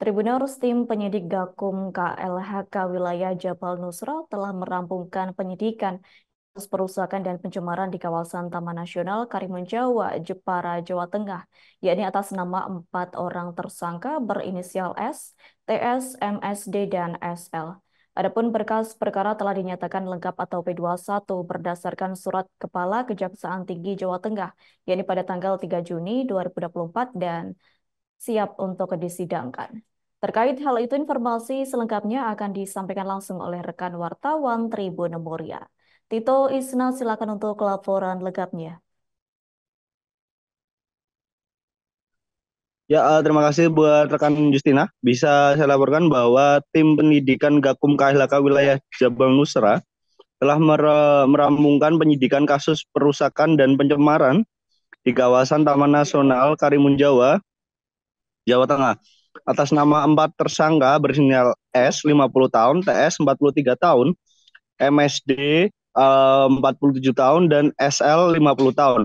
Tribuners tim penyidik Gakum KLHK wilayah Jabal Nusra telah merampungkan penyidikan kasus perusakan dan pencemaran di kawasan Taman Nasional Karimun Jawa, Jepara, Jawa Tengah, yakni atas nama 4 orang tersangka berinisial S, TS, MSD, dan SL. Adapun berkas perkara telah dinyatakan lengkap atau P21 berdasarkan surat Kepala Kejaksaan Tinggi Jawa Tengah, yakni pada tanggal 3 Juni 2024 dan siap untuk disidangkan. Terkait hal itu, informasi selengkapnya akan disampaikan langsung oleh rekan wartawan Tribun Muria. Tito Isna, silakan untuk laporan lengkapnya. Ya, terima kasih buat rekan Justina. Bisa saya laporkan bahwa tim penyidikan Gakum KLHK wilayah Jabal Nusra telah merampungkan penyidikan kasus perusakan dan pencemaran di kawasan Taman Nasional Karimun Jawa, Jawa Tengah. Atas nama 4 tersangka berinisial S 50 tahun, TS 43 tahun, MSD 47 tahun, dan SL 50 tahun.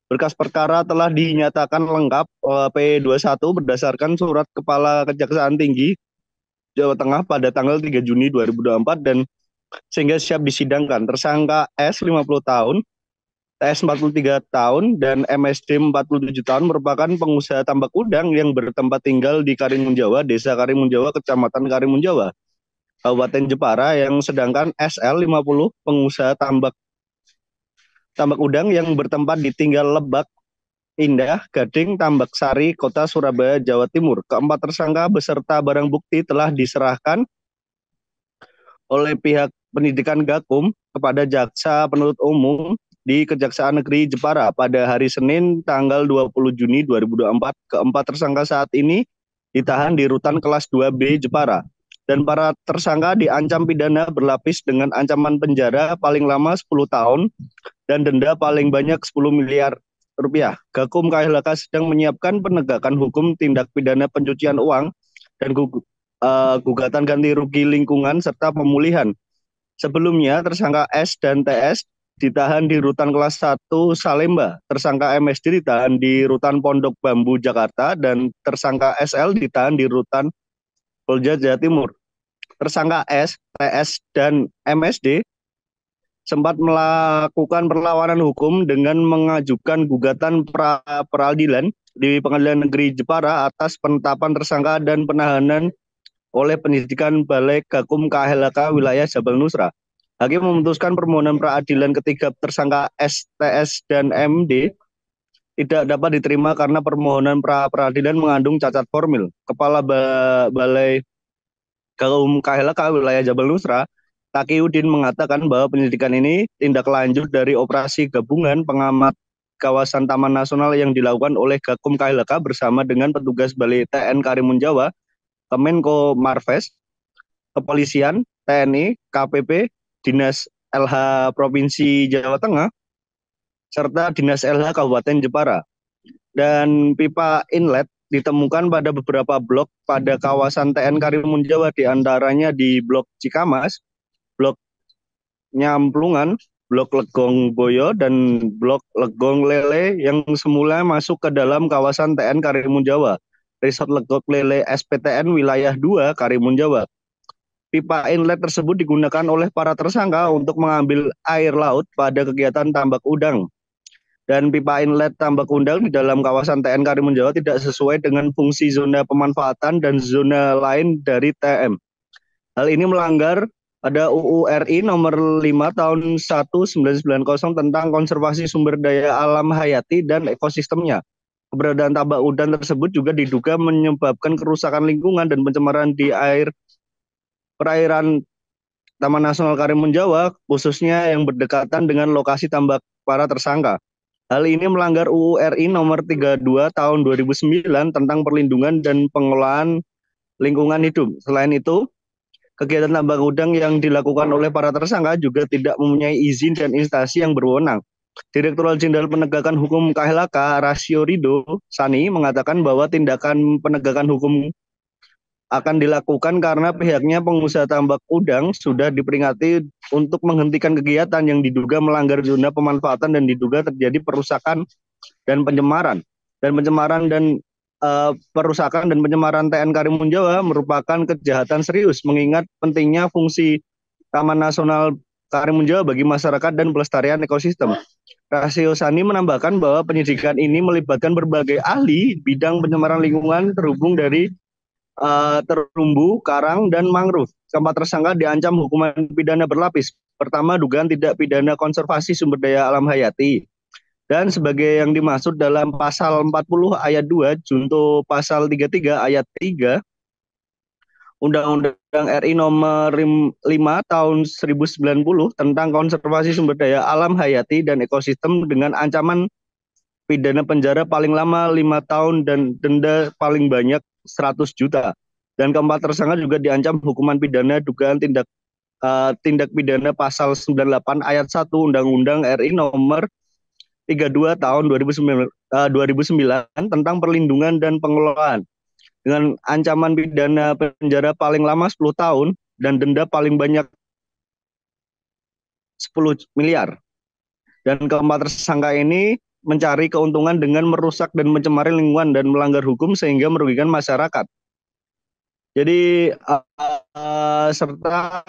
Berkas perkara telah dinyatakan lengkap P21 berdasarkan surat Kepala Kejaksaan Tinggi Jawa Tengah pada tanggal 3 Juni 2024 dan sehingga siap disidangkan. Tersangka S 50 tahun, TS 43 tahun, dan MSD 47 tahun merupakan pengusaha tambak udang yang bertempat tinggal di Karimun Jawa, Desa Karimun Jawa, Kecamatan Karimun Jawa, Kabupaten Jepara, yang sedangkan SL 50 pengusaha tambak udang yang bertempat di Tinggal Lebak Indah, Gading, Tambak Sari, Kota Surabaya, Jawa Timur. Keempat tersangka beserta barang bukti telah diserahkan oleh pihak penyidikan Gakum kepada Jaksa Penuntut Umum di Kejaksaan Negeri Jepara pada hari Senin tanggal 20 Juni 2024. Keempat tersangka saat ini ditahan di Rutan Kelas 2B Jepara. Dan para tersangka diancam pidana berlapis dengan ancaman penjara paling lama 10 tahun dan denda paling banyak 10 miliar rupiah. Gakum KLHK sedang menyiapkan penegakan hukum tindak pidana pencucian uang dan gugatan ganti rugi lingkungan serta pemulihan. Sebelumnya, tersangka S dan TS ditahan di Rutan Kelas 1 Salemba, tersangka MSD ditahan di Rutan Pondok Bambu Jakarta, dan tersangka SL ditahan di Rutan Polda Jawa Timur. Tersangka S, TS, dan MSD sempat melakukan perlawanan hukum dengan mengajukan gugatan peradilan di Pengadilan Negeri Jepara atas penetapan tersangka dan penahanan oleh penyidikan Balai Gakum KLHK wilayah Jabal Nusra. Hakim memutuskan permohonan peradilan ketiga tersangka S, TS, dan MD tidak dapat diterima karena permohonan peradilan mengandung cacat formil. Kepala Balai Gakum KLHK wilayah Jabal Nusra, Takiuddin, mengatakan bahwa penyidikan ini tindak lanjut dari operasi gabungan pengamat kawasan Taman Nasional yang dilakukan oleh Gakum KLHK bersama dengan petugas Balai TN Karimun Jawa, Kemenko Marves, Kepolisian, TNI, KPP, Dinas LH Provinsi Jawa Tengah, serta Dinas LH Kabupaten Jepara. Dan pipa inlet ditemukan pada beberapa blok pada kawasan TN Karimun Jawa, diantaranya di Blok Cikamas, Blok Nyamplungan, Blok Legong Boyo, dan Blok Legong Lele yang semula masuk ke dalam kawasan TN Karimun Jawa. Resort Legong Lele SPTN Wilayah 2 Karimun Jawa. Pipa inlet tersebut digunakan oleh para tersangka untuk mengambil air laut pada kegiatan tambak udang. Dan pipa inlet tambak udang di dalam kawasan TN Karimun Jawa tidak sesuai dengan fungsi zona pemanfaatan dan zona lain dari TM. Hal ini melanggar pada UU RI nomor 5 tahun 1990 tentang konservasi sumber daya alam hayati dan ekosistemnya. Keberadaan tambak udang tersebut juga diduga menyebabkan kerusakan lingkungan dan pencemaran di perairan Taman Nasional Karimun Jawa, khususnya yang berdekatan dengan lokasi tambak para tersangka. Hal ini melanggar UU RI nomor 32 tahun 2009 tentang perlindungan dan pengelolaan lingkungan hidup. Selain itu, kegiatan tambak udang yang dilakukan oleh para tersangka juga tidak mempunyai izin dan instansi yang berwenang. Direktorat Jenderal Penegakan Hukum KLHK Rasio Rido Sani mengatakan bahwa tindakan penegakan hukum akan dilakukan karena pihaknya pengusaha tambak udang sudah diperingati untuk menghentikan kegiatan yang diduga melanggar zona pemanfaatan dan diduga terjadi perusakan dan pencemaran. perusakan dan pencemaran TN Karimun Jawa merupakan kejahatan serius mengingat pentingnya fungsi Taman Nasional Karimun Jawa bagi masyarakat dan pelestarian ekosistem. Rasio Sani menambahkan bahwa penyidikan ini melibatkan berbagai ahli bidang pencemaran lingkungan terhubung dari terumbu, karang, dan mangrove. Keempat tersangka diancam hukuman pidana berlapis. Pertama, dugaan tidak pidana konservasi sumber daya alam hayati. Dan sebagai yang dimaksud dalam pasal 40 ayat 2, junto pasal 33 ayat 3, Undang-Undang RI nomor 5 tahun 1090 tentang konservasi sumber daya alam hayati dan ekosistem dengan ancaman pidana penjara paling lama 5 tahun dan denda paling banyak 100 juta. Dan keempat tersangka juga diancam hukuman pidana dugaan tindak pidana pasal 98 ayat 1 Undang-Undang RI nomor 32 tahun 2009 tentang perlindungan dan pengelolaan dengan ancaman pidana penjara paling lama 10 tahun dan denda paling banyak 10 miliar. Dan keempat tersangka ini mencari keuntungan dengan merusak dan mencemari lingkungan dan melanggar hukum sehingga merugikan masyarakat. Jadi serta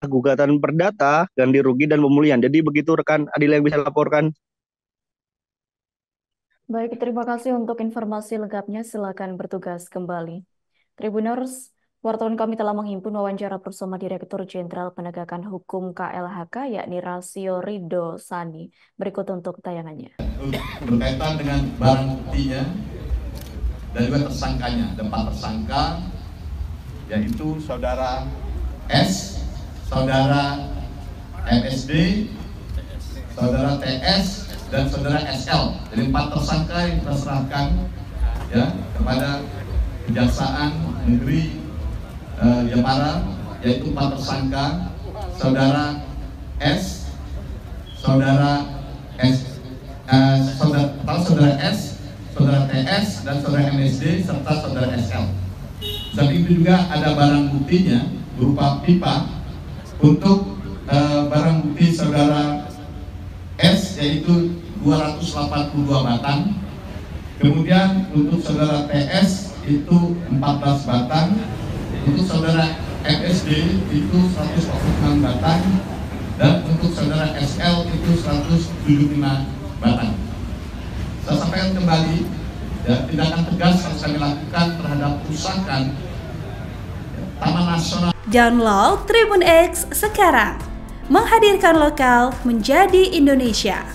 gugatan perdata, ganti rugi dan pemulihan. Jadi begitu rekan Adila yang bisa laporkan. Baik, terima kasih untuk informasi lengkapnya. Silakan bertugas kembali. Tribuners, wartawan kami telah menghimpun wawancara bersama Direktur Jenderal Penegakan Hukum KLHK, yakni Rasio Ridho Sani. Berikut untuk tayangannya. Berkaitan dengan barang buktinya dan juga tersangkanya. Ada 4 tersangka, yaitu Saudara S, Saudara MSD, Saudara TS, dan Saudara SL. Jadi 4 tersangka yang kita serahkan ya kepada Kejaksaan Negeri Jepara, yaitu 4 tersangka, Saudara S, Saudara S, Saudara S, Saudara TS, dan Saudara MSD serta Saudara SL. Saat itu juga ada barang buktinya berupa pipa untuk barang bukti Saudara S, yaitu 282 batang. Kemudian untuk Saudara TS itu 14 batang. Untuk Saudara MSD itu 146 batang. Dan untuk Saudara SL itu 175 batang. Saya sampaikan kembali, ya, tindakan tegas harus kami lakukan terhadap perusakan Taman Nasional. Download Tribun X sekarang, menghadirkan lokal menjadi Indonesia.